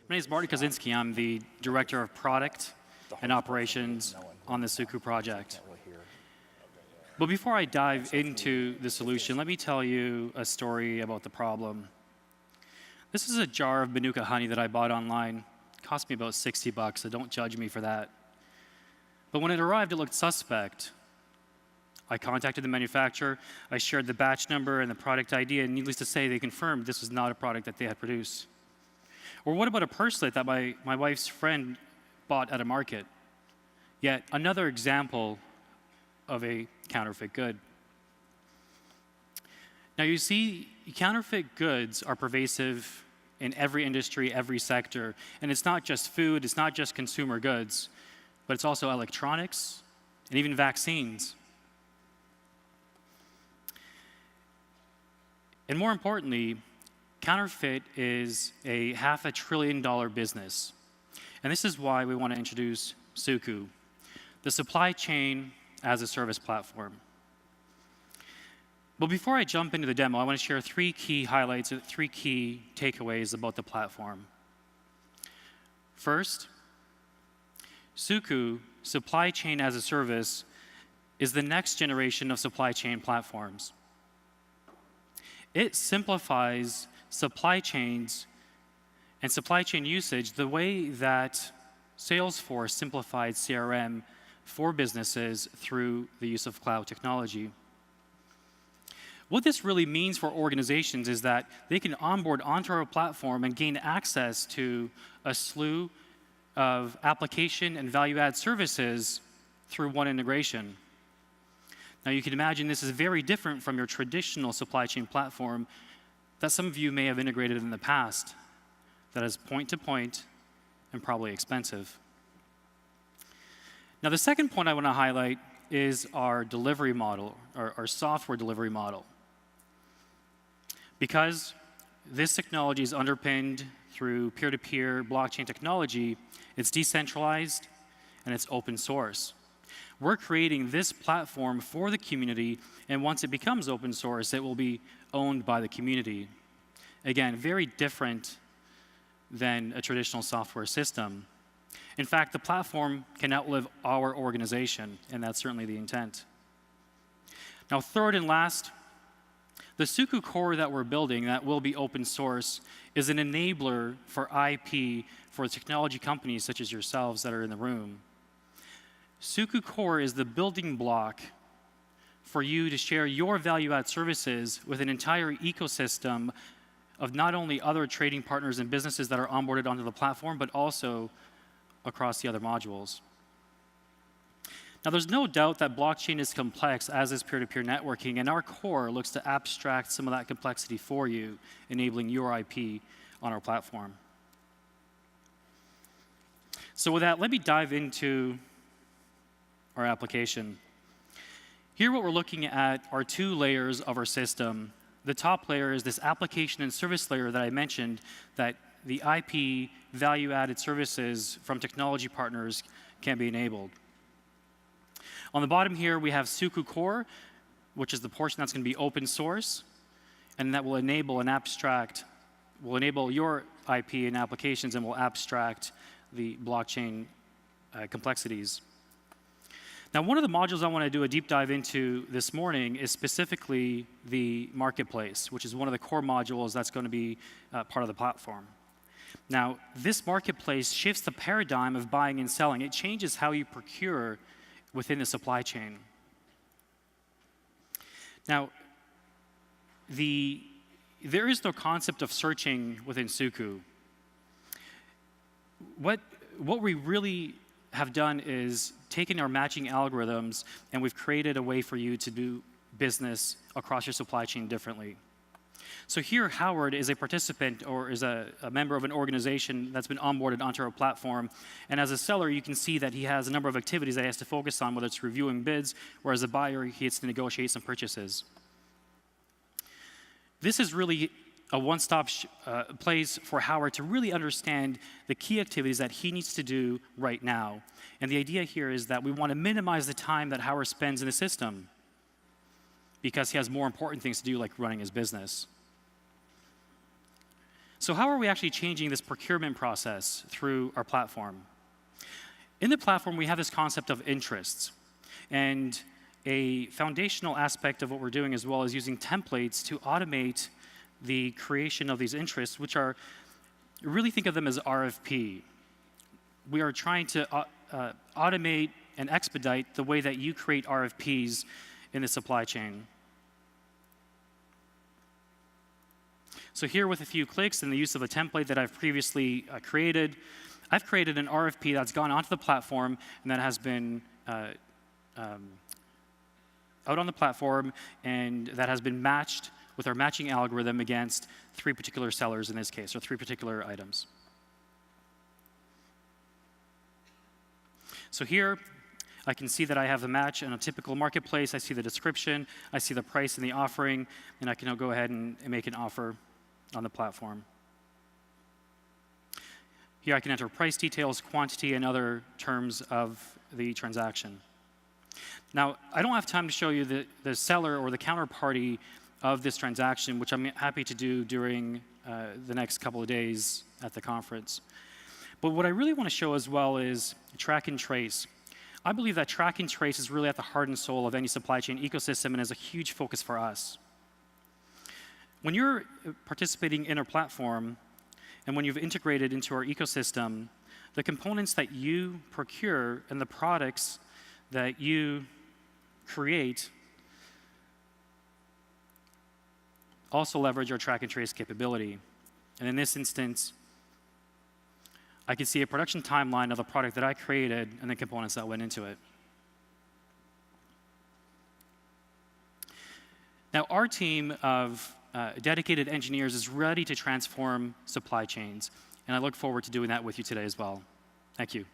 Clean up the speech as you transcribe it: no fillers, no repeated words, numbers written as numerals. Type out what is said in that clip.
My name is Marty Kozinski. I'm the Director of Product and Operations on the SUKU project. But before I dive into the solution, let me tell you a story about the problem. This is a jar of Manuka honey that I bought online. It cost me about $60, so don't judge me for that. But when it arrived, it looked suspect. I contacted the manufacturer, I shared the batch number and the product ID, and needless to say, they confirmed this was not a product that they had produced. Or what about a purselet that my wife's friend bought at a market? Yet another example of a counterfeit good. Now you see, counterfeit goods are pervasive in every industry, every sector. And it's not just food, it's not just consumer goods, but it's also electronics and even vaccines. And more importantly, counterfeit is a $500 billion business. And this is why we want to introduce SUKU, the supply chain as a service platform. But before I jump into the demo, I want to share three key highlights, three key takeaways about the platform. First, SUKU, supply chain as a service, is the next generation of supply chain platforms. It simplifies supply chains and supply chain usage the way that Salesforce simplified CRM for businesses through the use of cloud technology. What this really means for organizations is that they can onboard onto our platform and gain access to a slew of application and value-add services through one integration. Now, you can imagine this is very different from your traditional supply chain platform that some of you may have integrated in the past, that is point-to-point and probably expensive. Now, the second point I want to highlight is our delivery model, our software delivery model. Because this technology is underpinned through peer-to-peer blockchain technology, it's decentralized and it's open source. We're creating this platform for the community, and once it becomes open source, it will be owned by the community. Again, very different than a traditional software system. In fact, the platform can outlive our organization, and that's certainly the intent. Now, third and last, the SUKU core that we're building that will be open source is an enabler for IP for technology companies such as yourselves that are in the room. SUKU core is the building block for you to share your value-add services with an entire ecosystem of not only other trading partners and businesses that are onboarded onto the platform, but also across the other modules. Now, there's no doubt that blockchain is complex, as is peer-to-peer networking, and our core looks to abstract some of that complexity for you, enabling your IP on our platform. So with that, let me dive into our application. Here, what we're looking at are two layers of our system. The top layer is this application and service layer that I mentioned, that the IP value-added services from technology partners can be enabled. On the bottom here, we have SUKU core, which is the portion that's going to be open source, and that will enable an abstract, will enable your IP and applications, and will abstract the blockchain complexities. Now, one of the modules I want to do a deep dive into this morning is specifically the marketplace, which is one of the core modules that's going to be part of the platform. Now, this marketplace shifts the paradigm of buying and selling. It changes how you procure within the supply chain. Now, there is no concept of searching within SUKU. What we really have done is taken our matching algorithms, and we've created a way for you to do business across your supply chain differently. So here, Howard is a participant or is a member of an organization that's been onboarded onto our platform. And as a seller, you can see that he has a number of activities that he has to focus on, whether it's reviewing bids, or as a buyer, he has to negotiate some purchases. This is really a one-stop place for Howard to really understand the key activities that he needs to do right now. And the idea here is that we want to minimize the time that Howard spends in the system because he has more important things to do, like running his business. So how are we actually changing this procurement process through our platform? In the platform, we have this concept of interests. And a foundational aspect of what we're doing as well is using templates to automate the creation of these interests, which are, really think of them as RFP. We are trying to automate and expedite the way that you create RFPs in the supply chain. So here with a few clicks and the use of a template that I've previously created, I've created an RFP that's gone onto the platform and that has been out on the platform and that has been matched with our matching algorithm against 3 particular sellers in this case, or 3 particular items. So here, I can see that I have the match in a typical marketplace. I see the description, I see the price and the offering, and I can now go ahead and make an offer on the platform. Here I can enter price details, quantity, and other terms of the transaction. Now, I don't have time to show you the seller or the counterparty of this transaction, which I'm happy to do during the next couple of days at the conference. But what I really want to show as well is track and trace. I believe that track and trace is really at the heart and soul of any supply chain ecosystem and is a huge focus for us. When you're participating in our platform and when you've integrated into our ecosystem, the components that you procure and the products that you create also leverage our track and trace capability. And in this instance, I can see a production timeline of the product that I created and the components that went into it. Now, our team of dedicated engineers is ready to transform supply chains, and I look forward to doing that with you today as well. Thank you.